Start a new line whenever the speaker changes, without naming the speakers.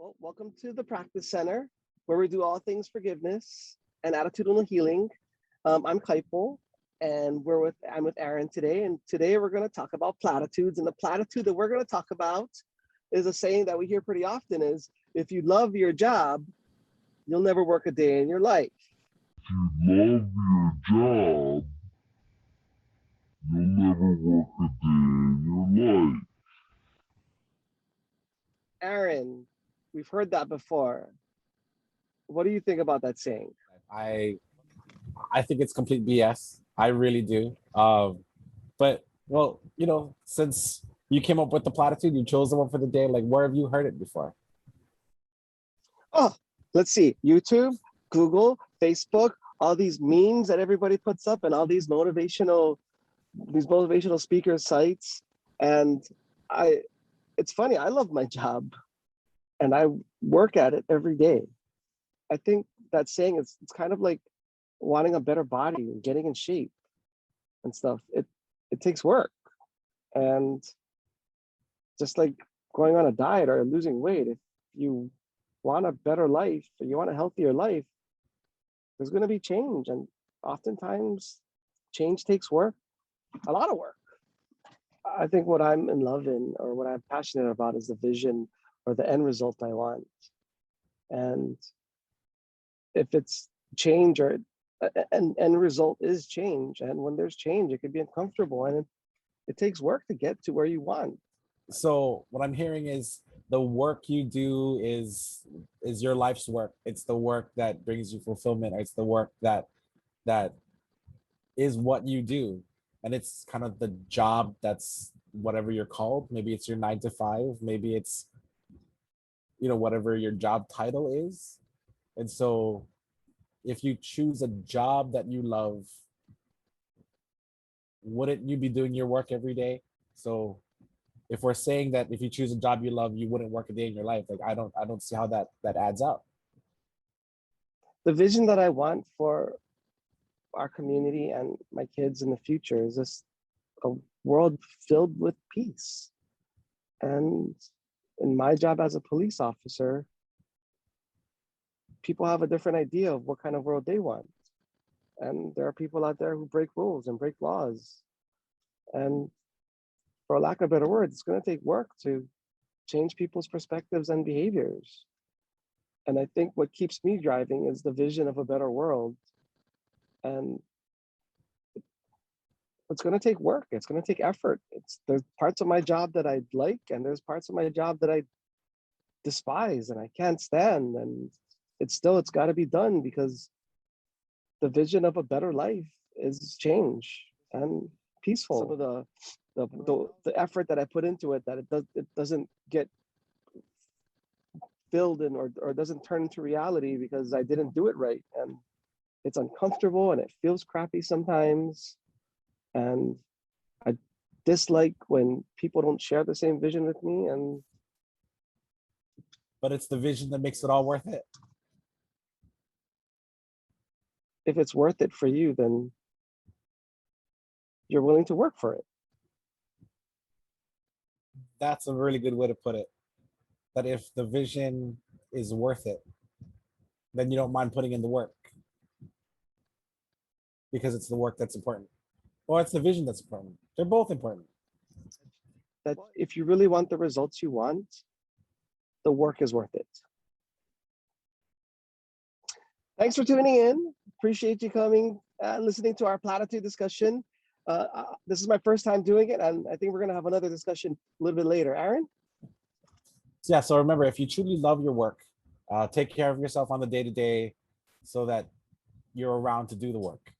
Well, welcome to the Practice Center, where we do all things forgiveness and attitudinal healing. I'm Kaipo, and I'm with Aaron today. And today we're going to talk about platitudes. And the platitude that we're going to talk about is a saying that we hear pretty often: is if you love your job, you'll never work a day in your life.
You love your job, you'll never work a day in your life.
Aaron, we've heard that before. What do you think about that saying?
I I think it's complete BS. I really do. But well, since you came up with the platitude, you chose the one for the day. Like, where have you heard it before?
Oh, let's see. YouTube, Google, Facebook, all these memes that everybody puts up, and all these motivational speaker sites. And I, it's funny. I love my job, and I work at it every day. I think that saying it's kind of like wanting a better body and getting in shape and stuff. It takes work, and just like going on a diet or losing weight, if you want a better life, or you want a healthier life, there's going to be change, and oftentimes change takes work, a lot of work. I think what I'm in love in, or what I'm passionate about, is the vision or the end result I want. And if it's change, or an end result is change, and when there's change, it can be uncomfortable, and it takes work to get to where you want.
So what I'm hearing is the work you do is your life's work. It's the work that brings you fulfillment. It's the work that is what you do. And it's kind of the job that's whatever you're called. Maybe it's your 9 to 5, maybe it's whatever your job title is. And so if you choose a job that you love, wouldn't you be doing your work every day? So if we're saying that if you choose a job you love, you wouldn't work a day in your life, like I don't see how that adds up.
The vision that I want for our community and my kids in the future is just a world filled with peace. And in my job as a police officer, people have a different idea of what kind of world they want. And there are people out there who break rules and break laws. And for lack of better words, it's going to take work to change people's perspectives and behaviors. And I think what keeps me driving is the vision of a better world. And it's going to take work. It's going to take effort. There's parts of my job that I like, and there's parts of my job that I despise and I can't stand. And it's got to be done, because the vision of a better life is change and peaceful. Some of the effort that I put into it, that it doesn't get filled in, or doesn't turn into reality because I didn't do it right. And it's uncomfortable and it feels crappy sometimes. And I dislike when people don't share the same vision with me.
But it's the vision that makes it all worth it.
If it's worth it for you, then you're willing to work for it.
That's a really good way to put it. That if the vision is worth it, then you don't mind putting in the work, because it's the work that's important. Or it's the vision that's important. They're both important.
That if you really want the results you want, the work is worth it. Thanks for tuning in. Appreciate you coming and listening to our platitude discussion. This is my first time doing it, and I think we're going to have another discussion a little bit later. Aaron?
Yeah, so remember, if you truly love your work, take care of yourself on the day-to-day so that you're around to do the work.